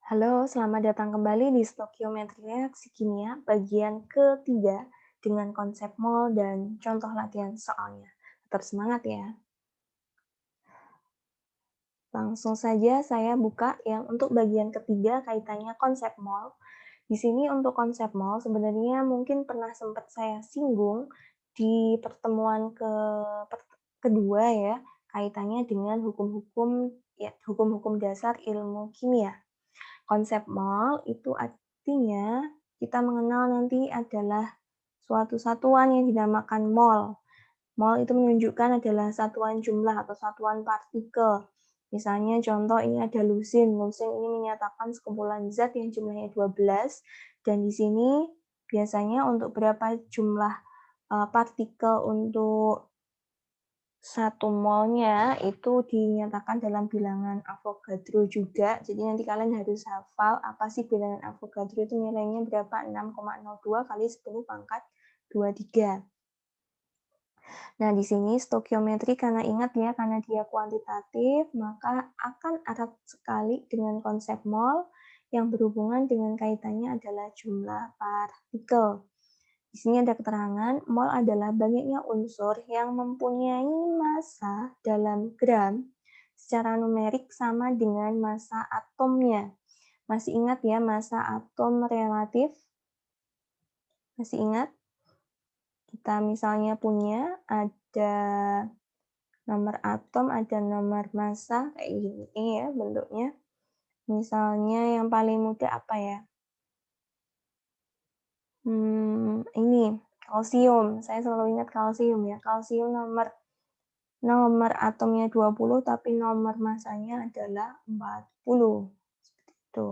Halo, selamat datang kembali di Stokiometri Reaksi Kimia bagian ketiga dengan konsep mol dan contoh latihan soalnya. Tetap semangat ya. Langsung saja saya buka yang untuk bagian ketiga kaitannya konsep mol. Di sini untuk konsep mol sebenarnya mungkin pernah sempat saya singgung di pertemuan kedua ya, kaitannya dengan hukum-hukum dasar ilmu kimia. Konsep mol itu artinya kita mengenal nanti adalah suatu satuan yang dinamakan mol. Mol itu menunjukkan adalah satuan jumlah atau satuan partikel. Misalnya contoh ini ada lusin. Lusin ini menyatakan sekumpulan zat yang jumlahnya 12 dan di sini biasanya untuk berapa jumlah partikel untuk satu molnya itu dinyatakan dalam bilangan Avogadro juga. Jadi nanti kalian harus hafal apa sih bilangan Avogadro itu nilainya berapa? 6,02 kali 10 pangkat 23. Nah, di sini stokiometri karena ingat ya, karena dia kuantitatif, maka akan erat sekali dengan konsep mol yang berhubungan dengan kaitannya adalah jumlah partikel. Di sini ada keterangan, mol adalah banyaknya unsur yang mempunyai massa dalam gram secara numerik sama dengan massa atomnya. Masih ingat ya massa atom relatif? Masih ingat? Kita misalnya punya ada nomor atom, ada nomor massa, kayak gini ya bentuknya. Misalnya yang paling mudah apa ya? Ini kalsium. Saya selalu ingat kalsium ya. Kalsium nomor nomor atomnya 20 tapi nomor massanya adalah 40. Seperti itu.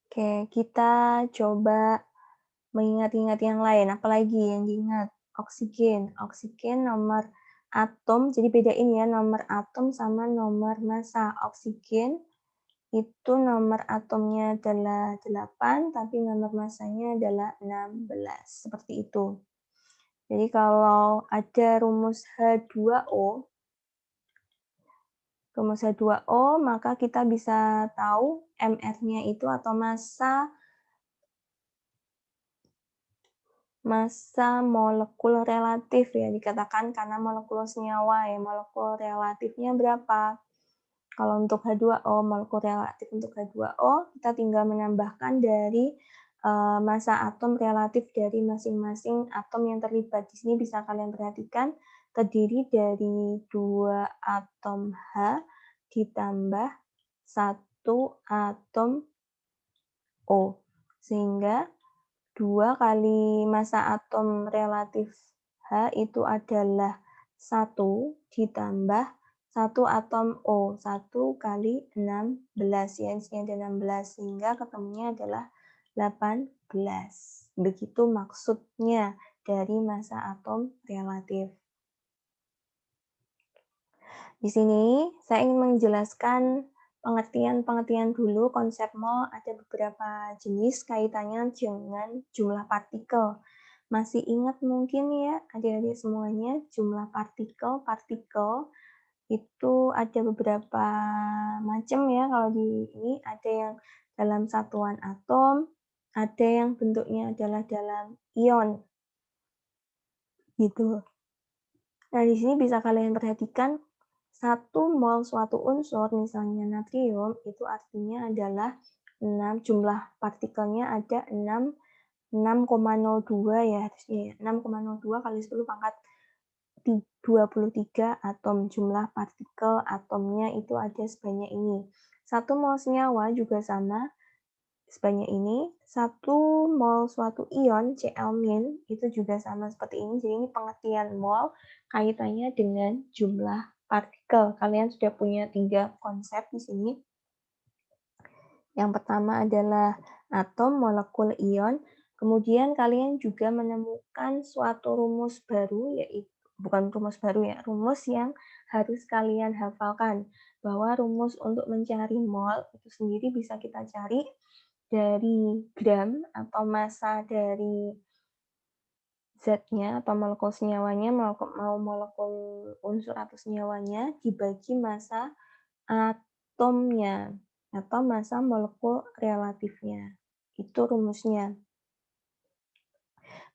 Oke, kita coba mengingat-ingat yang lain. Apalagi yang diingat? Oksigen. Oksigen nomor atom, jadi bedain ya nomor atom sama nomor massa. Oksigen itu nomor atomnya adalah 8, tapi nomor massanya adalah 16. Seperti itu. Jadi kalau ada rumus H2O, maka kita bisa tahu MR-nya itu atau massa molekul relatif ya, dikatakan karena molekul senyawa ya, molekul relatifnya berapa? Kalau untuk H2O, molekul relatif untuk H2O, kita tinggal menambahkan dari massa atom relatif dari masing-masing atom yang terlibat. Di sini bisa kalian perhatikan terdiri dari 2 atom H ditambah 1 atom O. Sehingga 2 kali massa atom relatif H itu adalah 1 ditambah 1 atom O, 1 kali 16 ya, isinya ada 16, sehingga ketemunya adalah 18. Begitu maksudnya dari massa atom relatif. Di sini saya ingin menjelaskan pengertian-pengertian dulu konsep mol. Ada beberapa jenis kaitannya dengan jumlah partikel. Masih ingat mungkin ya adik-adik semuanya jumlah partikel itu ada beberapa macam ya. Kalau di ini ada yang dalam satuan atom, ada yang bentuknya adalah dalam ion gitu. Nah, di sini bisa kalian perhatikan 1 mol suatu unsur, misalnya natrium, itu artinya adalah 6, jumlah partikelnya ada 6,02 ya, harusnya ya, 6,02 kali 10 pangkat 23 atom. Jumlah partikel atomnya itu ada sebanyak ini. 1 mol senyawa juga sama, sebanyak ini. 1 mol suatu ion, Cl- itu juga sama seperti ini. Jadi ini pengertian mol kaitannya dengan jumlah partikel. Kalian sudah punya 3 konsep di sini. Yang pertama adalah atom, molekul, ion. Kemudian kalian juga menemukan suatu rumus baru, yaitu bukan rumus baru ya, rumus yang harus kalian hafalkan. Bahwa rumus untuk mencari mol itu sendiri bisa kita cari dari gram atau massa dari zatnya atau molekul senyawanya molekul unsur atau senyawanya dibagi massa atomnya atau massa molekul relatifnya. Itu rumusnya.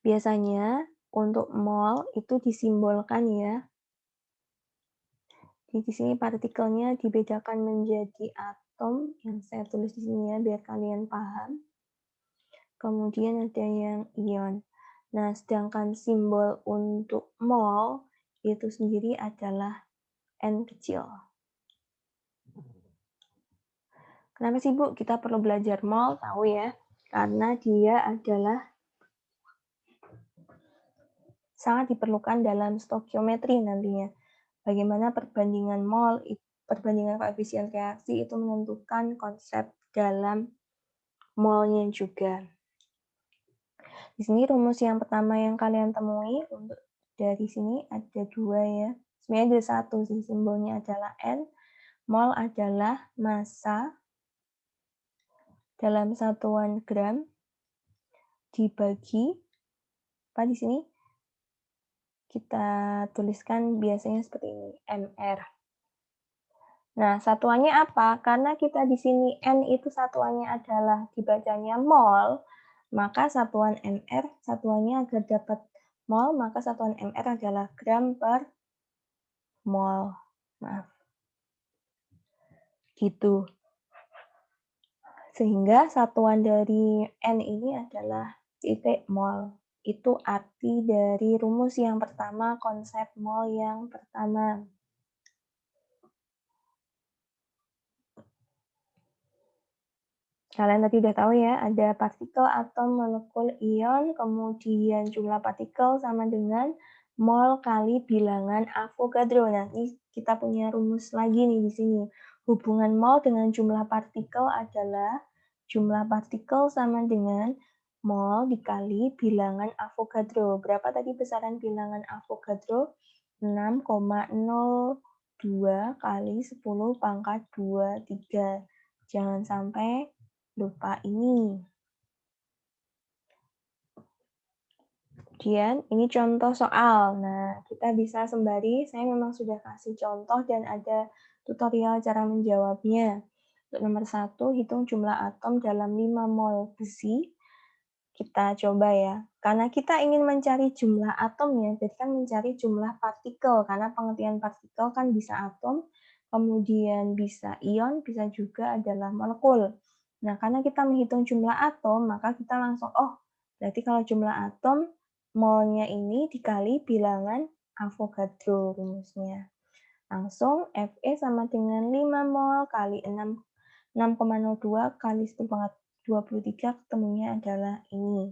Biasanya untuk mol itu disimbolkan ya. Di sini partikelnya dibedakan menjadi atom yang saya tulis di sini ya biar kalian paham. Kemudian ada yang ion. Nah, sedangkan simbol untuk mol itu sendiri adalah N kecil. Kenapa sih Bu kita perlu belajar mol? Tahu ya, karena dia adalah sangat diperlukan dalam stokiometri nantinya. Bagaimana perbandingan mol, perbandingan koefisien reaksi itu menentukan konsep dalam molnya juga. Di sini rumus yang pertama yang kalian temui untuk dari sini ada 2 ya. Sebenarnya ada 1 sih, simbolnya adalah N. Mol adalah massa dalam satuan gram dibagi apa di sini? Kita tuliskan biasanya seperti ini, mR. Nah, satuannya apa? Karena kita di sini N itu satuannya adalah dibacanya mol, maka satuan mR, satuannya agar dapat mol, maka satuan mR adalah gram per mol. Maaf. Gitu. Sehingga satuan dari N ini adalah titik mol. Itu arti dari rumus yang pertama, konsep mol yang pertama. Kalian tadi udah tahu ya, ada partikel, atom, molekul, ion, kemudian jumlah partikel sama dengan mol kali bilangan Avogadro. Nah, ini kita punya rumus lagi nih di sini. Hubungan mol dengan jumlah partikel adalah jumlah partikel sama dengan mol dikali bilangan Avogadro. Berapa tadi besaran bilangan Avogadro? 6,02 kali 10 pangkat 23. Jangan sampai lupa ini. Kemudian ini contoh soal. Nah, kita bisa sembari, saya memang sudah kasih contoh dan ada tutorial cara menjawabnya. Untuk nomor 1, hitung jumlah atom dalam 5 mol besi. Kita coba ya. Karena kita ingin mencari jumlah atomnya, jadi kan mencari jumlah partikel. Karena pengertian partikel kan bisa atom, kemudian bisa ion, bisa juga adalah molekul. Nah, karena kita menghitung jumlah atom, maka kita langsung, oh, berarti kalau jumlah atom, molnya ini dikali bilangan Avogadro rumusnya. Langsung Fe sama dengan 5 mol kali 6,02 kali 10 pangkat 23 ketemunya adalah ini.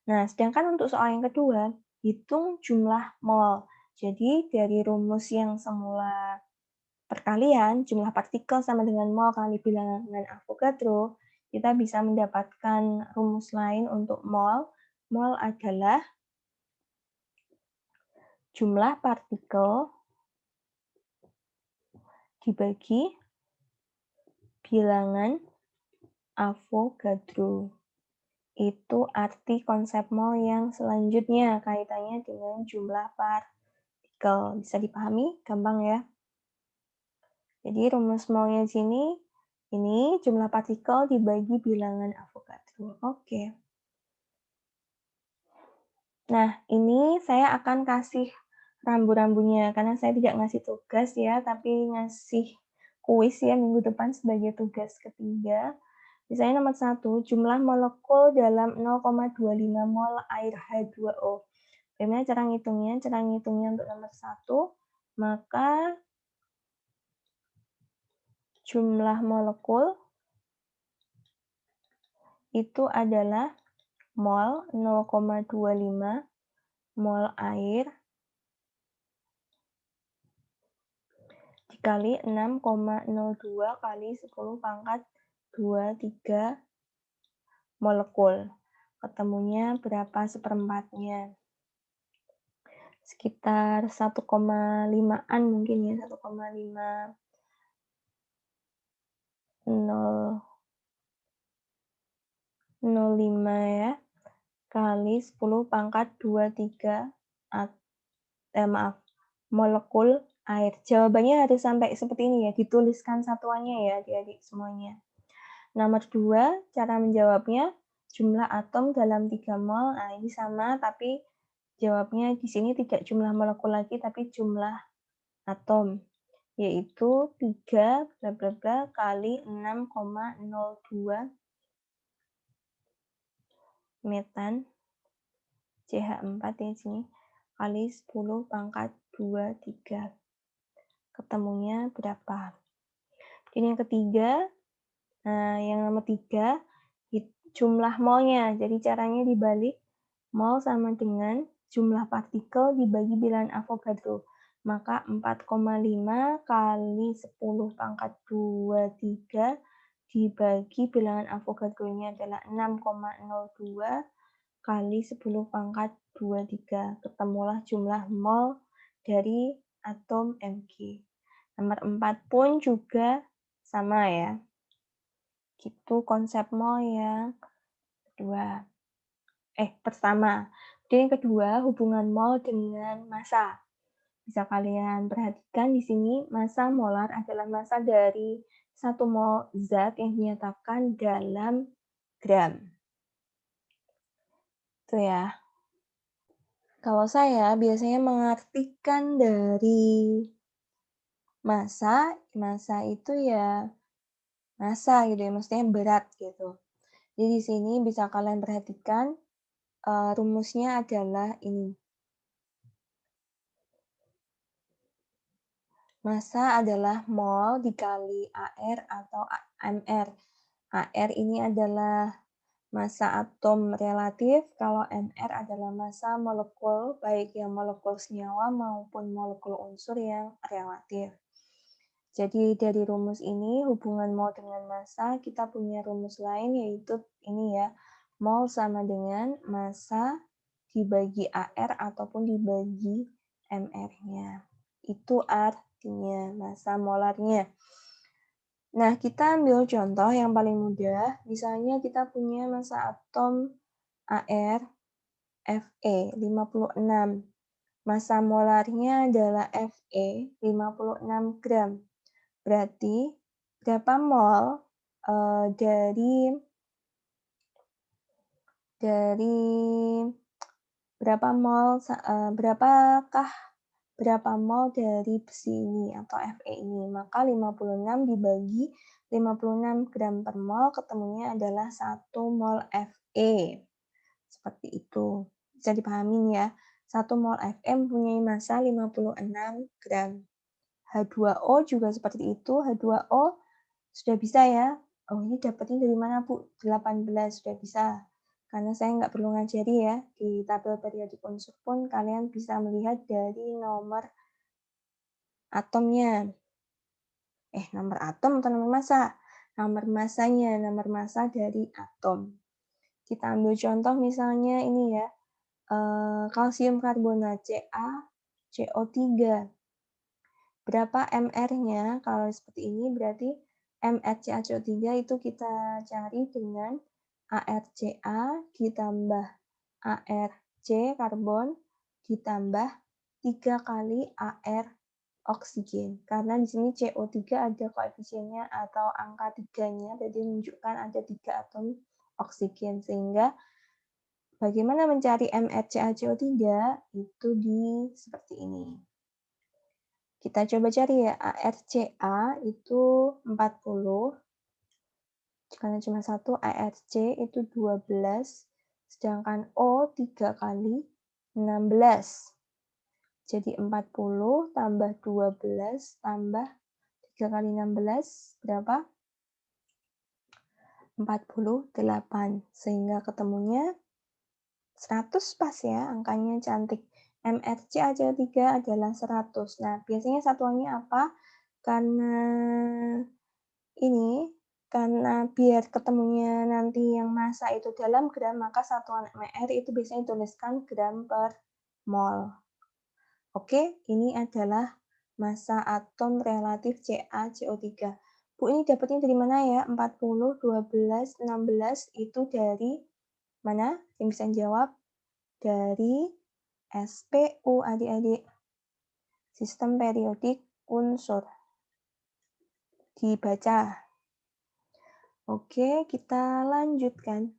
Nah, sedangkan untuk soal yang kedua, hitung jumlah mol. Jadi dari rumus yang semula perkalian, jumlah partikel sama dengan mol kali bilangan Avogadro, kita bisa mendapatkan rumus lain untuk mol. Mol adalah jumlah partikel dibagi bilangan Avogadro. Itu arti konsep mol yang selanjutnya kaitannya dengan jumlah partikel. Bisa dipahami? Gampang ya? Jadi rumus molnya di sini, ini jumlah partikel dibagi bilangan Avogadro. Oke. Nah, ini saya akan kasih rambu-rambunya, karena saya tidak ngasih tugas ya, tapi ngasih kuis ya minggu depan sebagai tugas ketiga. Misalnya nomor 1, jumlah molekul dalam 0,25 mol air H2O. Bagaimana cara ngitungnya? Cara ngitungnya untuk nomor 1, maka jumlah molekul itu adalah mol 0,25 mol air dikali 6,02 kali 10 pangkat 23 molekul. Ketemunya berapa seperempatnya? Sekitar 1,5-an mungkin ya, 1,5 0,05 ya. kali 10 pangkat 23 maaf, molekul air. Jawabannya harus sampai seperti ini ya, dituliskan satuannya ya adik-adik semuanya. Nomor 2, cara menjawabnya, jumlah atom dalam 3 mol. Nah, ini sama, tapi jawabnya di sini tidak jumlah molekul lagi, tapi jumlah atom, yaitu 3 bla bla bla kali 6,02 metan CH4 di sini kali 10 pangkat 23. Ketemunya berapa? Ini yang ketiga, yang nomor 3, jumlah molnya. Jadi caranya dibalik, mol sama dengan jumlah partikel dibagi bilangan Avogadro. Maka 4,5 kali 10 pangkat 23 dibagi bilangan Avogadro-nya adalah 6,02 kali 10 pangkat 23. Ketemulah jumlah mol dari atom Mg. Nomor 4 pun juga sama ya. Gitu konsep mol yang kedua. Pertama. Jadi yang kedua, hubungan mol dengan massa. Bisa kalian perhatikan di sini, massa molar adalah massa dari 1 mol zat yang dinyatakan dalam gram. Itu ya. Kalau saya biasanya mengartikan dari massa itu ya massa gitu ya, maksudnya berat gitu. Jadi di sini bisa kalian perhatikan rumusnya adalah ini. Massa adalah mol dikali AR atau MR. AR ini adalah massa atom relatif, kalau MR adalah massa molekul, baik yang molekul senyawa maupun molekul unsur yang relatif. Jadi dari rumus ini, hubungan mol dengan massa, kita punya rumus lain yaitu ini ya, mol sama dengan massa dibagi AR ataupun dibagi MR-nya. Itu artinya massa molarnya. Nah, kita ambil contoh yang paling mudah. Misalnya kita punya massa atom AR Fe 56. Massa molarnya adalah Fe 56 gram. Berarti berapa mol dari berapa mol dari besi ini atau Fe ini? Maka 56 dibagi 56 gram per mol ketemunya adalah 1 mol Fe. Seperti itu. Bisa dipahamin ya. 1 mol Fe mempunyai massa 56 gram. H2O juga seperti itu. H2O sudah bisa ya. Oh, ini dapatnya dari mana, Bu? 18 sudah bisa. Karena saya nggak perlu ngajari ya. Di tabel periodik unsur pun kalian bisa melihat dari nomor atomnya. Nomor atom atau nomor massa? Nomor massanya, nomor massa dari atom. Kita ambil contoh misalnya ini ya. Kalsium karbonat CaCO3. Berapa mR-nya? Kalau seperti ini berarti MrCaCO3 itu kita cari dengan ArCa ditambah Arc karbon ditambah 3 kali Ar oksigen. Karena di sini CO3 ada koefisiennya atau angka 3-nya, berarti menunjukkan ada 3 atom oksigen. Sehingga bagaimana mencari MrCaCO3? Itu seperti ini. Kita coba cari ya, ArCa itu 40, karena cuma satu, ArC itu 12, sedangkan O 3 kali 16. Jadi 40 tambah 12 tambah 3 kali 16, berapa? 48. Sehingga ketemunya 100 pas ya, angkanya cantik. MrCaCO3 adalah 100. Nah, biasanya satuannya apa? Karena biar ketemunya nanti yang massa itu dalam gram, maka satuan MR itu biasanya dituliskan gram per mol. Oke, ini adalah massa atom relatif CaCO3. Bu, ini dapatnya dari mana ya? 40, 12, 16 itu dari Mana yang bisa jawab? Dari SPU adik-adik. Sistem periodik unsur. Dibaca. Oke, kita lanjutkan.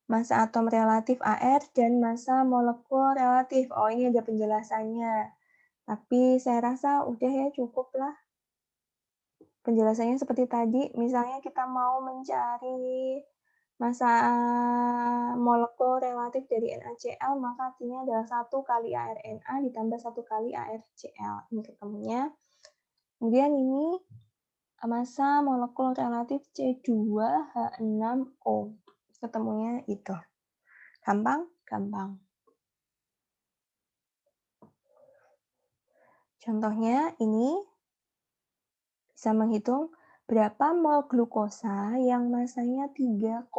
Massa atom relatif AR dan massa molekul relatif. Oh, ini ada penjelasannya. Tapi saya rasa udah ya, cukup lah. Penjelasannya seperti tadi, misalnya kita mau mencari massa molekul relatif dari NaCl, maka artinya adalah 1 kali ArNa ditambah 1 kali ArCl. Ini ketemunya. Kemudian ini massa molekul relatif C2H6O. Ketemunya itu. Gampang? Gampang. Contohnya ini bisa menghitung berapa mol glukosa yang masanya 3,6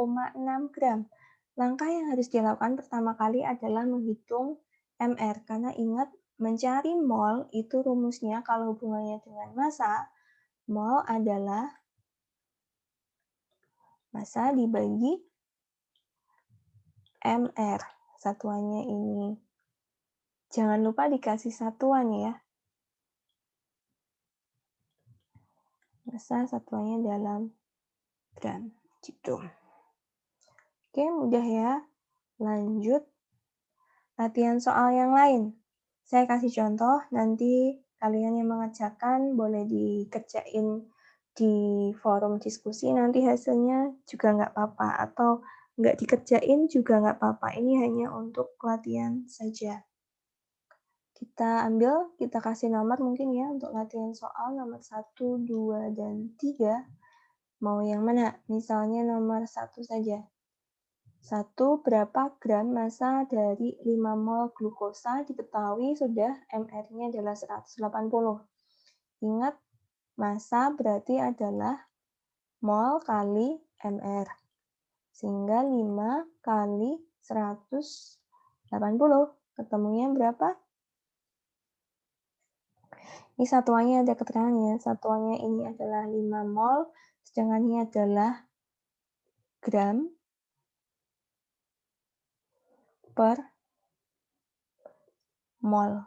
gram. Langkah yang harus dilakukan pertama kali adalah menghitung MR, karena ingat mencari mol itu rumusnya kalau hubungannya dengan massa, mol adalah massa dibagi MR, satuannya ini. Jangan lupa dikasih satuan ya. Massa satuannya dalam gram, gitu. Oke, mudah ya. Lanjut. Latihan soal yang lain. Saya kasih contoh, nanti kalian yang mengerjakan boleh dikerjain di forum diskusi, nanti hasilnya juga nggak apa-apa, atau nggak dikerjain juga nggak apa-apa. Ini hanya untuk latihan saja. Kita kasih nomor mungkin ya untuk latihan soal nomor 1, 2, dan 3. Mau yang mana? Misalnya nomor 1 saja. 1. Berapa gram massa dari 5 mol glukosa? Diketahui sudah MR-nya adalah 180. Ingat, massa berarti adalah mol kali MR. Sehingga 5 kali 180. Ketemunya berapa? Ini satuannya ada keterangannya. Satuannya ini adalah 5 mol, sedangkan ini adalah gram per mol.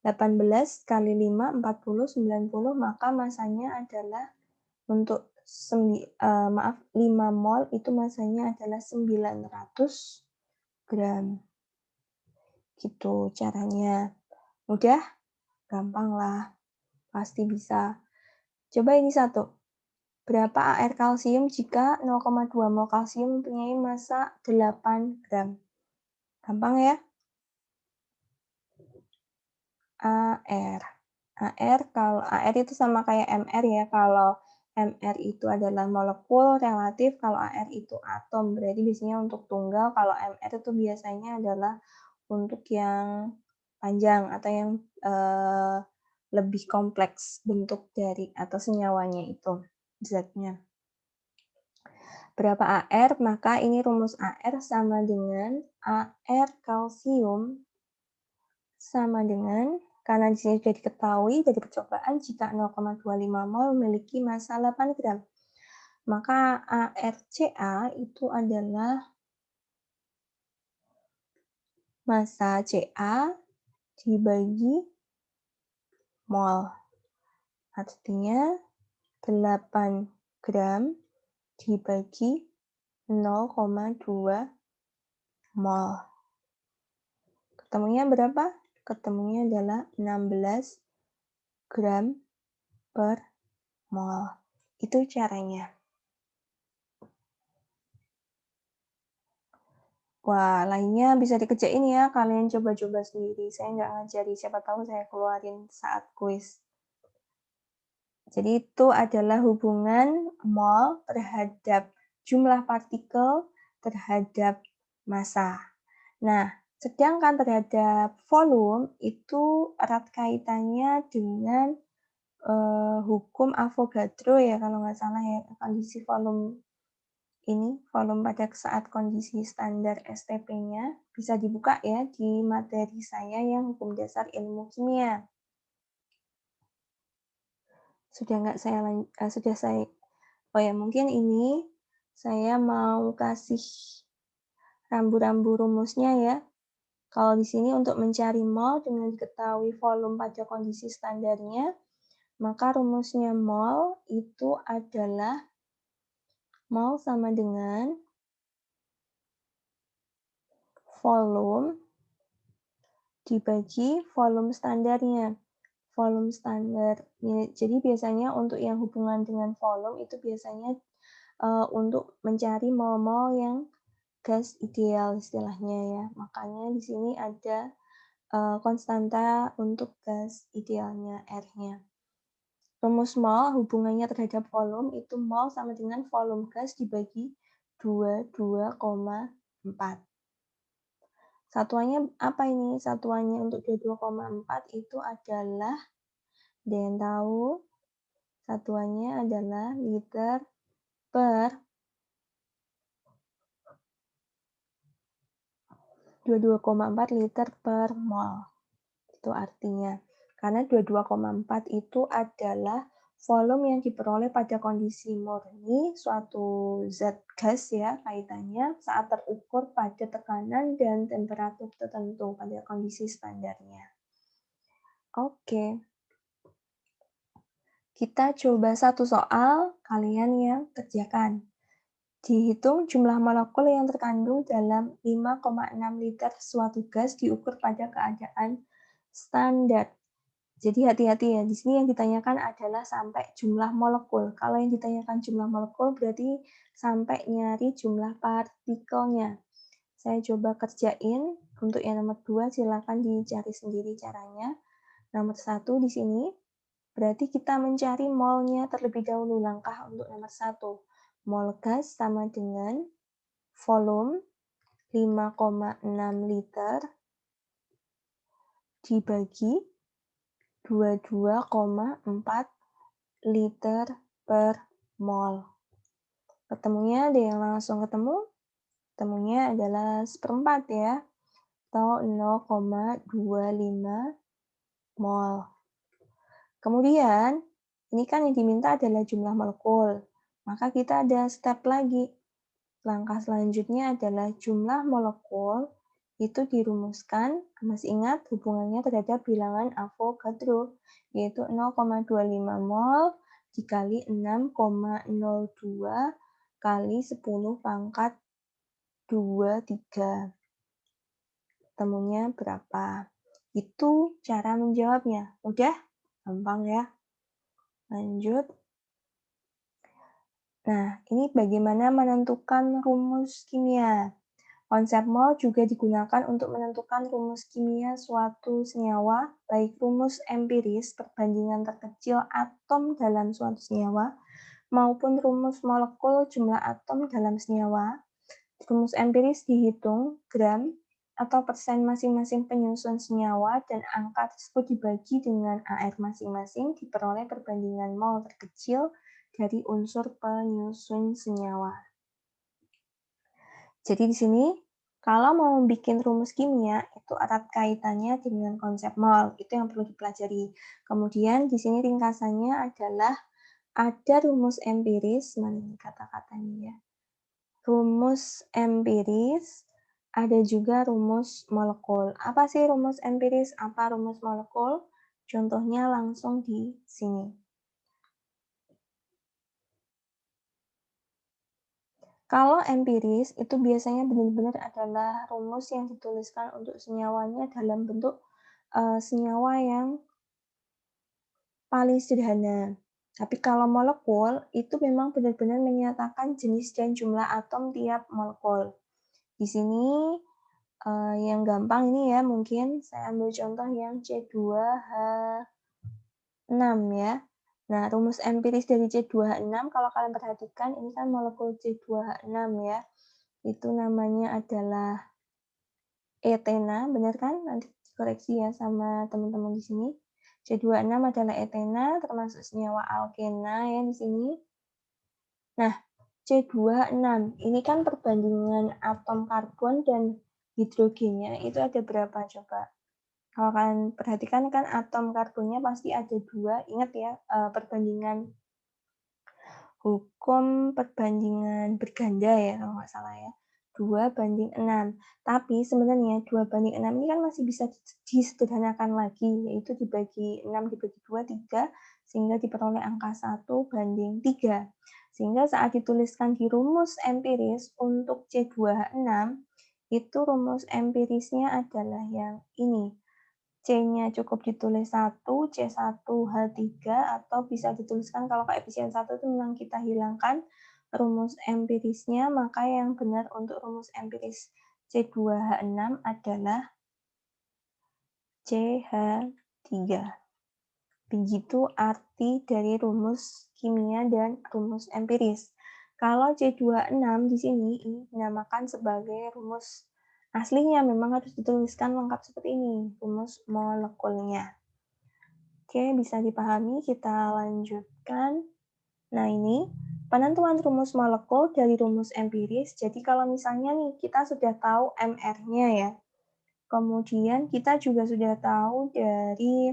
18 kali 5, 40, 90, maka masanya adalah untuk 5 mol itu masanya adalah 900 gram. Gitu caranya. Mudah? Gampang lah. Pasti bisa. Coba ini satu. Berapa AR kalsium jika 0,2 mol kalsium mempunyai massa 8 gram? Gampang ya? AR. Kalau AR itu sama kayak MR ya. Kalau MR itu adalah molekul relatif, kalau AR itu atom. Berarti biasanya untuk tunggal, kalau MR itu biasanya adalah untuk yang panjang atau yang lebih kompleks bentuk dari atau senyawanya itu, zatnya. Berapa AR? Maka ini rumus AR sama dengan AR kalsium sama dengan, karena di sini sudah diketahui dari percobaan jika 0,25 mol memiliki massa 8 gram. Maka ArCa itu adalah massa Ca dibagi mol. Artinya 8 gram dibagi 0,2 mol. Ketemunya berapa? Ketemunya adalah 16 gram per mol. Itu caranya. Wah, lainnya bisa dikerjain ya, kalian coba-coba sendiri. Saya nggak ngajari, siapa tahu saya keluarin saat kuis. Jadi itu adalah hubungan mol terhadap jumlah partikel terhadap massa. Nah, sedangkan terhadap volume itu erat kaitannya dengan hukum Avogadro ya kalau nggak salah ya, kondisi volume ini, volume pada saat kondisi standar STP-nya bisa dibuka ya di materi saya yang hukum dasar ilmu kimia. Sudah nggak saya oh ya mungkin ini Saya mau kasih rambu-rambu rumusnya ya. Kalau di sini untuk mencari mol dengan diketahui volume pada kondisi standarnya, maka rumusnya mol itu adalah mol sama dengan volume dibagi volume standarnya. Volume standar. Jadi biasanya untuk yang hubungan dengan volume itu biasanya untuk mencari mol-mol yang gas ideal istilahnya ya. Makanya di sini ada konstanta untuk gas idealnya R-nya. Rumus mol hubungannya terhadap volume itu mol sama dengan volume gas dibagi 22,4. Satuannya apa ini? Satuannya untuk 22,4 itu adalah, ada yang tahu? Satuannya adalah liter per 22,4 liter per mol. Itu artinya. Karena 22,4 itu adalah volume yang diperoleh pada kondisi murni suatu zat gas ya kaitannya saat terukur pada tekanan dan temperatur tertentu pada kondisi standarnya. Oke. Kita coba satu soal, kalian yang kerjakan. Dihitung jumlah molekul yang terkandung dalam 5,6 liter suatu gas diukur pada keadaan standar. Jadi hati-hati ya, di sini yang ditanyakan adalah sampai jumlah molekul. Kalau yang ditanyakan jumlah molekul berarti sampai nyari jumlah partikelnya. Saya coba kerjain, untuk yang nomor 2 silakan dicari sendiri caranya. Nomor 1 di sini, berarti kita mencari molnya terlebih dahulu. Langkah untuk nomor 1. Mol gas sama dengan volume 5,6 liter dibagi 22,4 liter per mol. Ketemunya ada yang langsung ketemu? Ketemunya adalah 1/4 ya, atau 0,25 mol. Kemudian, ini kan yang diminta adalah jumlah molekul. Maka kita ada step lagi. Langkah selanjutnya adalah jumlah molekul itu dirumuskan, masih ingat hubungannya terhadap bilangan Avogadro, yaitu 0,25 mol dikali 6,02 kali 10 pangkat 23. Temunya berapa? Itu cara menjawabnya. Udah? Gampang ya. Lanjut. Nah, ini bagaimana menentukan rumus kimia. Konsep mol juga digunakan untuk menentukan rumus kimia suatu senyawa, baik rumus empiris perbandingan terkecil atom dalam suatu senyawa, maupun rumus molekul jumlah atom dalam senyawa. Rumus empiris dihitung gram atau persen masing-masing penyusun senyawa dan angka tersebut dibagi dengan AR masing-masing diperoleh perbandingan mol terkecil dari unsur penyusun senyawa. Jadi di sini kalau mau bikin rumus kimia itu erat kaitannya dengan konsep mol, itu yang perlu dipelajari. Kemudian di sini ringkasannya adalah ada rumus empiris, mana ini kata-katanya ya. Rumus empiris, ada juga rumus molekul. Apa sih rumus empiris? Apa rumus molekul? Contohnya langsung di sini. Kalau empiris, itu biasanya benar-benar adalah rumus yang dituliskan untuk senyawanya dalam bentuk senyawa yang paling sederhana. Tapi kalau molekul, itu memang benar-benar menyatakan jenis dan jumlah atom tiap molekul. Di sini yang gampang ini ya, mungkin saya ambil contoh yang C2H6 ya. Nah, rumus empiris dari C2H6, kalau kalian perhatikan, ini kan molekul C2H6 ya. Itu namanya adalah etena, benar kan? Nanti dikoreksi ya sama teman-teman di sini. C26 adalah etena, termasuk senyawa alkena ya di sini. Nah, C26, ini kan perbandingan atom karbon dan hidrogennya itu ada berapa coba? Kalau kalian perhatikan kan atom karbonnya pasti ada 2, ingat ya perbandingan hukum perbandingan berganda ya, kalau nggak salah ya, 2:6. Tapi sebenarnya 2:6 ini kan masih bisa disederhanakan lagi, yaitu dibagi 6 dibagi 2, 3, sehingga diperoleh angka 1:3. Sehingga saat dituliskan di rumus empiris untuk C2H6, itu rumus empirisnya adalah yang ini. C-nya cukup ditulis 1, C1H3, atau bisa dituliskan kalau koefisien 1 itu memang kita hilangkan rumus empirisnya, maka yang benar untuk rumus empiris C2H6 adalah CH3. Begitu arti dari rumus kimia dan rumus empiris. Kalau C2H6 di sini ini dinamakan sebagai rumus aslinya, memang harus dituliskan lengkap seperti ini, rumus molekulnya. Oke, bisa dipahami, kita lanjutkan. Nah, ini penentuan rumus molekul dari rumus empiris. Jadi kalau misalnya nih, kita sudah tahu MR-nya ya. Kemudian kita juga sudah tahu dari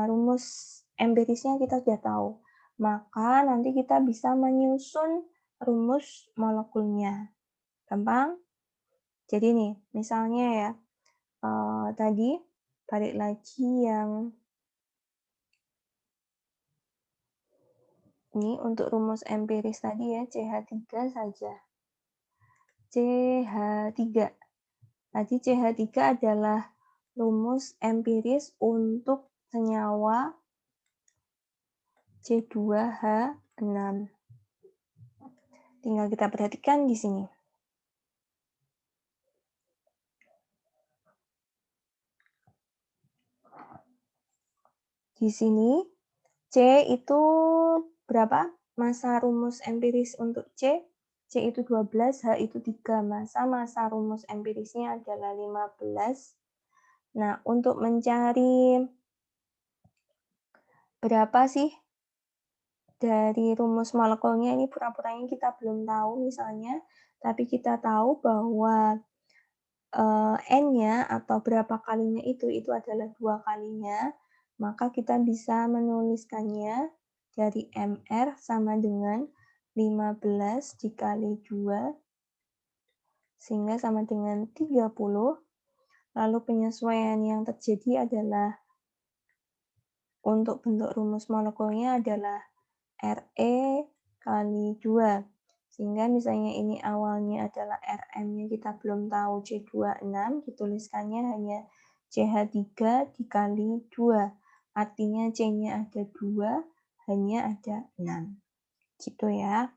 rumus empirisnya kita sudah tahu. Maka nanti kita bisa menyusun rumus molekulnya. Gampang? Jadi nih, misalnya ya, tadi balik lagi yang ini untuk rumus empiris tadi ya, CH3 saja. CH3. Tadi CH3 adalah rumus empiris untuk senyawa C2H6. Tinggal kita perhatikan di sini. Di sini C itu berapa? Masa rumus empiris untuk C? C itu 12, H itu 3. Masa rumus empirisnya adalah 15. Nah, untuk mencari berapa sih dari rumus molekulnya, ini pura-puranya kita belum tahu misalnya, tapi kita tahu bahwa N-nya atau berapa kalinya itu adalah 2 kalinya, maka kita bisa menuliskannya dari MR sama dengan 15 dikali 2, sehingga sama dengan 30. Lalu penyesuaian yang terjadi adalah untuk bentuk rumus molekulnya adalah Re kali 2. Sehingga misalnya ini awalnya adalah Rm-nya kita belum tahu C26, dituliskannya hanya CH3 dikali 2. Artinya C-nya ada 2, hanya ada 6. Gitu ya.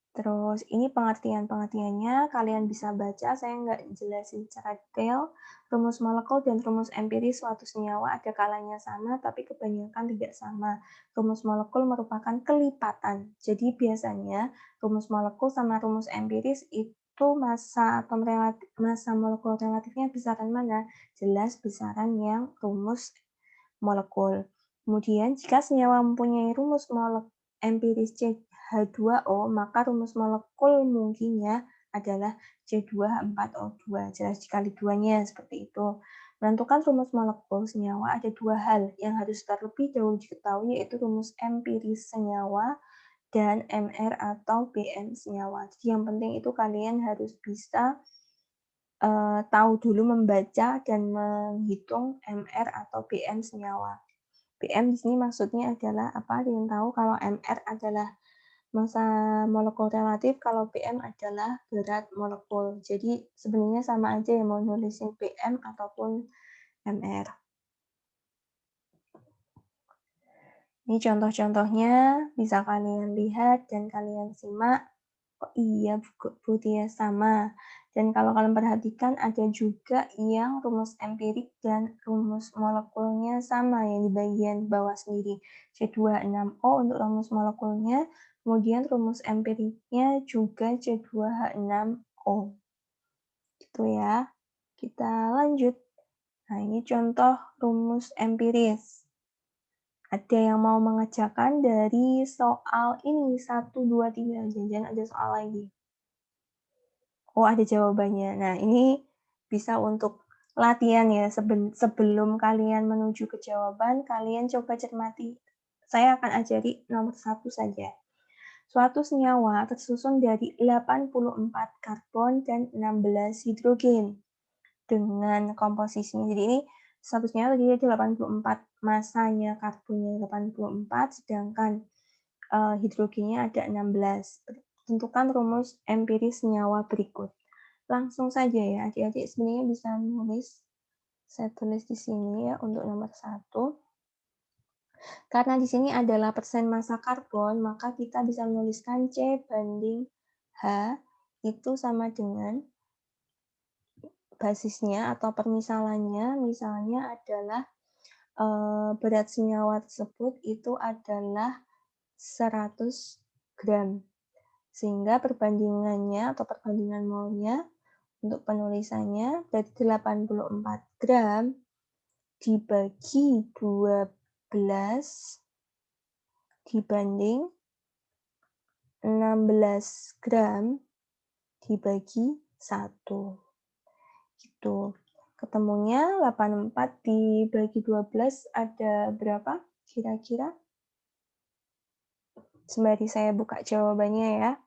Terus ini pengertian-pengertiannya, kalian bisa baca, saya nggak jelasin secara detail. Rumus molekul dan rumus empiris suatu senyawa ada kalanya sama, tapi kebanyakan tidak sama. Rumus molekul merupakan kelipatan. Jadi biasanya rumus molekul sama rumus empiris itu masa atom relatif, masa molekul relatifnya besaran mana? Jelas besaran yang rumus molekul. Kemudian jika senyawa mempunyai rumus molekul empiris CH2O, maka rumus molekul mungkinnya adalah C2H4O2. Jelas dikali duanya seperti itu. Menentukan rumus molekul senyawa ada 2 hal yang harus terlebih dahulu diketahui, yaitu rumus empiris senyawa dan MR atau BM senyawa. Jadi yang penting itu kalian harus bisa tahu dulu membaca dan menghitung MR atau BM senyawa. BM di sini maksudnya adalah apa? Ada yang tahu kalau MR adalah massa molekul relatif, kalau BM adalah berat molekul. Jadi sebenarnya sama aja ya mau nulisin BM ataupun MR. Ini contoh-contohnya bisa kalian lihat dan kalian simak. Oh iya, buktinya sama. Dan kalau kalian perhatikan ada juga yang rumus empirik dan rumus molekulnya sama yang di bagian bawah sendiri. C2H6O untuk rumus molekulnya, kemudian rumus empiriknya juga C2H6O. Gitu ya. Kita lanjut. Nah, ini contoh rumus empiris. Ada yang mau mengerjakan dari soal ini, 1, 2, 3. Jangan-jangan ada soal lagi. Oh, ada jawabannya. Nah, ini bisa untuk latihan ya. Sebelum kalian menuju ke jawaban, kalian coba cermati Saya akan ajari nomor 1 saja. Suatu senyawa tersusun dari 84 karbon dan 16 hidrogen dengan komposisinya. Jadi ini satu senyawa tadi ada 84, masanya karbonnya 84, sedangkan hidrogennya ada 16. Tentukan rumus empiris senyawa berikut. Langsung saja ya, adik-adik sebenarnya bisa nulis. Saya tulis di sini ya untuk nomor 1. Karena di sini adalah persen massa karbon, maka kita bisa menuliskan C banding H itu sama dengan basisnya atau permisalannya, misalnya adalah berat senyawa tersebut itu adalah 100 gram. Sehingga perbandingannya atau perbandingan molnya untuk penulisannya dari 84 gram dibagi 12 dibanding 16 gram dibagi 1. Gitu. Ketemunya 84 dibagi 12 ada berapa kira-kira? Sembari saya buka jawabannya ya.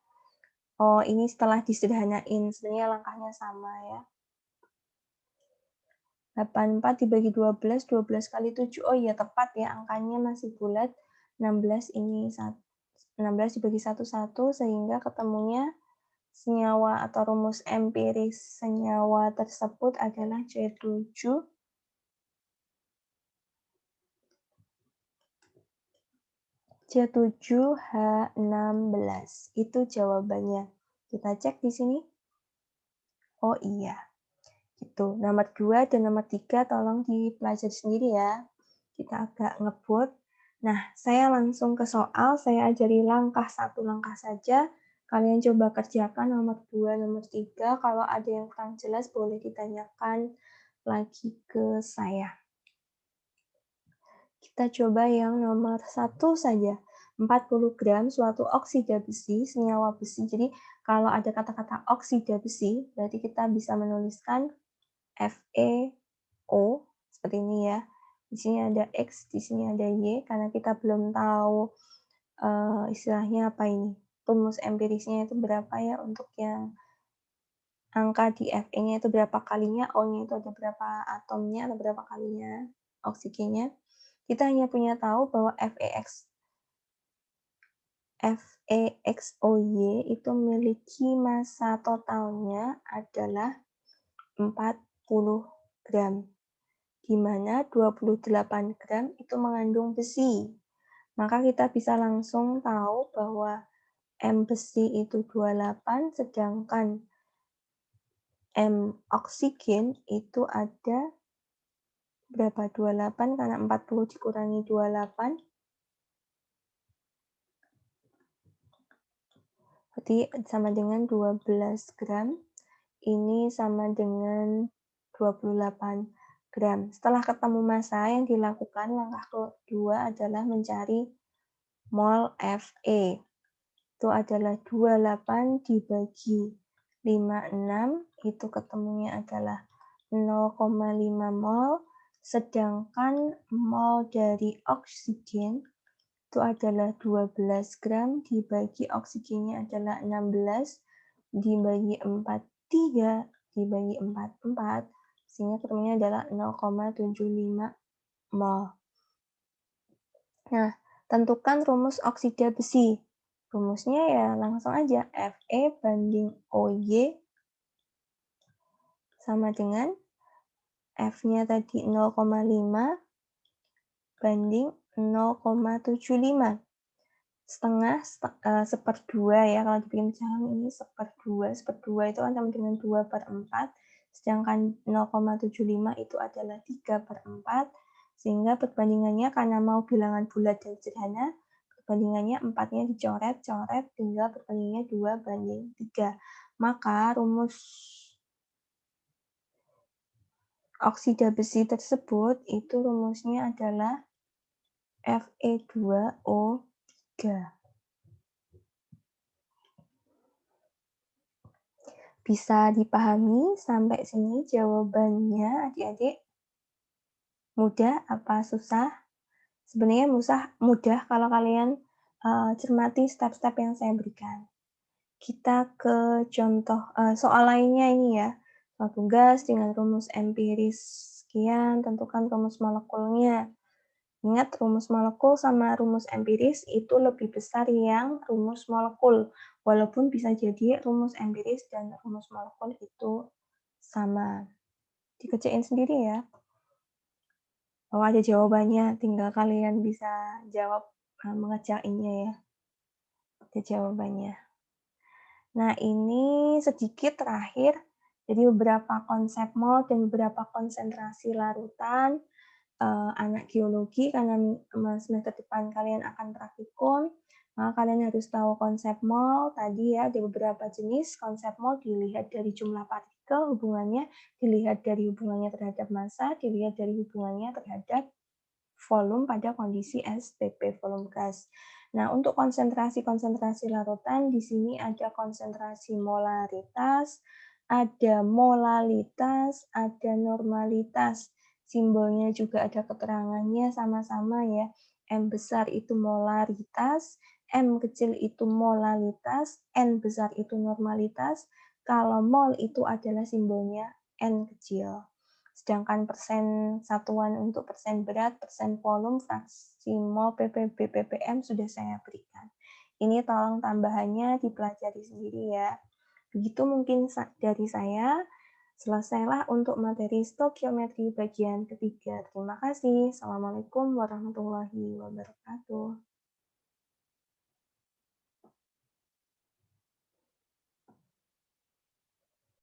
Oh, ini setelah disederhanain, sebenarnya langkahnya sama ya. 84 dibagi 12, 12 kali 7, oh iya tepat ya, angkanya masih bulat. 16 ini 16 dibagi 1, 1, sehingga ketemunya senyawa atau rumus empiris senyawa tersebut adalah C7 C7H16. Itu jawabannya. Kita cek di sini. Oh iya. Gitu. Nomor 2 dan nomor 3 tolong dipelajari sendiri ya. Kita agak ngebut. Nah, saya langsung ke soal. Saya ajari langkah 1 langkah saja. Kalian coba kerjakan nomor 2, nomor 3. Kalau ada yang kurang jelas boleh ditanyakan lagi ke saya. Kita coba yang nomor 1 saja. 40 gram suatu oksida besi, senyawa besi. Jadi kalau ada kata-kata oksida besi, berarti kita bisa menuliskan FeO seperti ini ya. Di sini ada X, di sini ada Y, karena kita belum tahu istilahnya apa ini. Rumus empirisnya itu berapa ya untuk yang angka di Fe-nya itu berapa kalinya, O-nya itu ada berapa atomnya, atau berapa kalinya oksigennya. Kita hanya punya tahu bahwa FeXOY itu memiliki massa totalnya adalah 40 gram, di mana 28 gram itu mengandung besi. Maka kita bisa langsung tahu bahwa M besi itu 28, sedangkan M oksigen itu ada berapa? 28 karena 40 dikurangi 28. Berarti sama dengan 12 gram. Ini sama dengan 28 gram. Setelah ketemu massa, yang dilakukan langkah kedua adalah mencari mol Fe. Itu adalah 28 dibagi 56, itu ketemunya adalah 0,5 mol, sedangkan mol dari oksigen itu adalah 12 gram dibagi oksigennya adalah 16 dibagi 4, 3 dibagi 4, 4, sehingga ketemunya adalah 0,75 mol. Nah, tentukan rumus oksida besi. Rumusnya ya langsung aja, Fe banding OY sama dengan F-nya tadi 0,5 banding 0,75. Seperdua ya, kalau dibikin pecahan ini seperdua itu kan sama dengan 2/4, sedangkan 0,75 itu adalah 3/4, sehingga perbandingannya karena mau bilangan bulat dan sederhana, perbandingannya 4-nya dicoret-coret, tinggal perbandingannya 2/3. Maka rumus oksida besi tersebut itu rumusnya adalah Fe2O3. Bisa dipahami sampai sini jawabannya adik-adik? Mudah apa susah? Sebenarnya mudah kalau kalian, cermati step-step yang saya berikan. Kita ke contoh, soal lainnya ini ya. Suatu gas dengan rumus empiris sekian, tentukan rumus molekulnya. Ingat rumus molekul sama rumus empiris itu lebih besar yang rumus molekul, walaupun bisa jadi rumus empiris dan rumus molekul itu sama. Dikerjain sendiri ya. Bahwa ada jawabannya, tinggal kalian bisa jawab, mengerjainnya ya, ada jawabannya. Nah, ini sedikit terakhir, jadi beberapa konsep mol dan beberapa konsentrasi larutan, anak geologi karena semester depan kalian akan praktikum, maka kalian harus tahu konsep mol tadi ya, ada beberapa jenis konsep mol dilihat dari jumlah partikel hubungannya, dilihat dari hubungannya terhadap massa, dilihat dari hubungannya terhadap volume pada kondisi SPP, volume gas. Nah, untuk konsentrasi-konsentrasi larutan, di sini ada konsentrasi molaritas, ada molalitas, ada normalitas. Simbolnya juga ada keterangannya sama-sama ya. M besar itu molaritas, M kecil itu molalitas, N besar itu normalitas. Kalau mol itu adalah simbolnya N kecil. Sedangkan persen satuan untuk persen berat, persen volume, fraksi mol, ppb, ppm sudah saya berikan. Ini tolong tambahannya dipelajari sendiri ya. Begitu mungkin dari saya. Selesailah untuk materi stokiometri bagian ketiga. Terima kasih. Assalamualaikum warahmatullahi wabarakatuh.